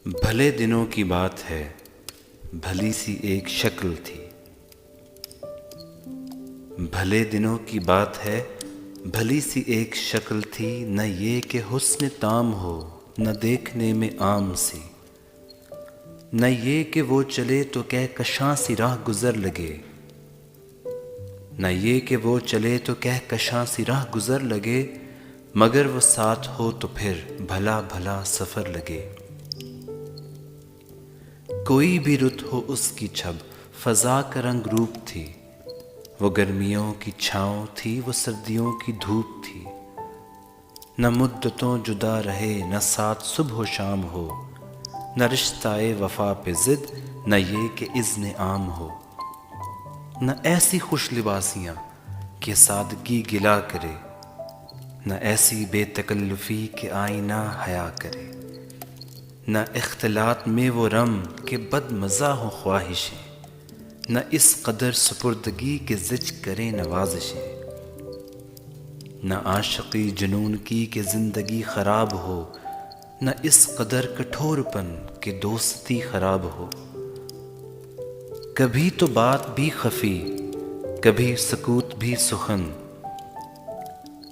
بھلے دنوں کی بات ہے، بھلی سی ایک شکل تھی۔ بھلے دنوں کی بات ہے، بھلی سی ایک شکل تھی، نہ یہ کہ حسن تام ہو، نہ دیکھنے میں عام سی، نہ یہ کہ وہ چلے تو کہکشاں سی راہ گزر لگے، نہ یہ کہ وہ چلے تو کہکشاں سی راہ گزر لگے، مگر وہ ساتھ ہو تو پھر بھلا بھلا سفر لگے۔ کوئی بھی رت ہو اس کی چھب فضا کا رنگ روپ تھی، وہ گرمیوں کی چھاؤں تھی، وہ سردیوں کی دھوپ تھی، نہ مدتوں جدا رہے، نہ ساتھ صبح و شام ہو، نہ رشتہ وفا پہ ضد، نہ یہ کہ اذن عام ہو، نہ ایسی خوش لباسیاں کہ سادگی گلا کرے، نہ ایسی بے تکلفی کہ آئینہ حیا کرے، نہ اختلاط میں وہ رم کہ بد مزہ ہو خواہشیں، نہ اس قدر سپردگی کہ زج کریں نوازشیں، نہ عاشقی جنون کی کہ زندگی خراب ہو، نہ اس قدر کٹھور پن کہ دوستی خراب ہو۔ کبھی تو بات بھی خفی، کبھی سکوت بھی سخن،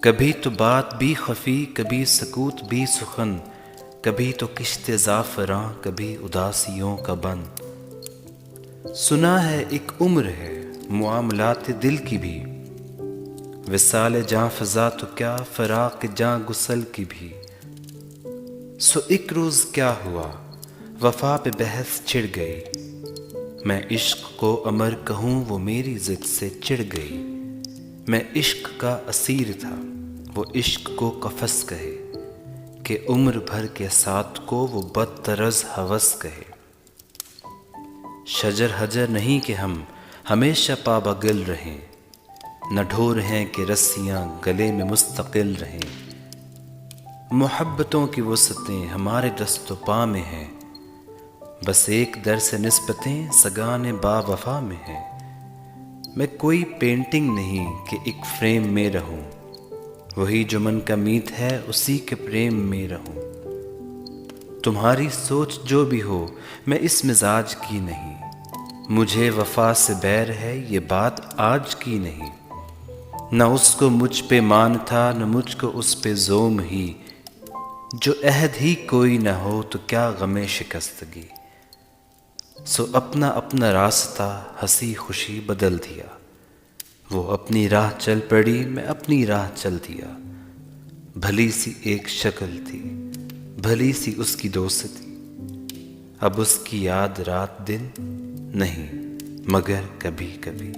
کبھی تو بات بھی خفی، کبھی سکوت بھی سخن، کبھی تو کشت زعفراں، کبھی اداسیوں کا بند۔ سنا ہے ایک عمر ہے معاملات دل کی بھی، وصال جاں فزا تو کیا فراق جاں گسل کی بھی۔ سو ایک روز کیا ہوا وفا پہ بحث چھڑ گئی، میں عشق کو امر کہوں وہ میری ضد سے چڑ گئی، میں عشق کا اسیر تھا وہ عشق کو قفس کہے، کہ عمر بھر کے ساتھ کو وہ بدطرز ہوس کہے۔ شجر حجر نہیں کہ ہم ہمیشہ پابگل رہیں، نہ ڈھور ہیں کہ رسیاں گلے میں مستقل رہیں، محبتوں کی وسعتیں ہمارے دست و پا میں ہیں، بس ایک در سے نسبتیں سگان با وفا میں ہیں۔ میں کوئی پینٹنگ نہیں کہ ایک فریم میں رہوں، وہی جو من کا میت ہے اسی کے پریم میں رہوں۔ تمہاری سوچ جو بھی ہو میں اس مزاج کی نہیں، مجھے وفا سے بیر ہے یہ بات آج کی نہیں، نہ اس کو مجھ پہ مان تھا نہ مجھ کو اس پہ زوم ہی، جو عہد ہی کوئی نہ ہو تو کیا غم شکستگی۔ سو اپنا اپنا راستہ ہنسی خوشی بدل دیا، وہ اپنی راہ چل پڑی میں اپنی راہ چل دیا۔ بھلی سی ایک شکل تھی، بھلی سی اس کی دوستی، اب اس کی یاد رات دن نہیں مگر کبھی کبھی۔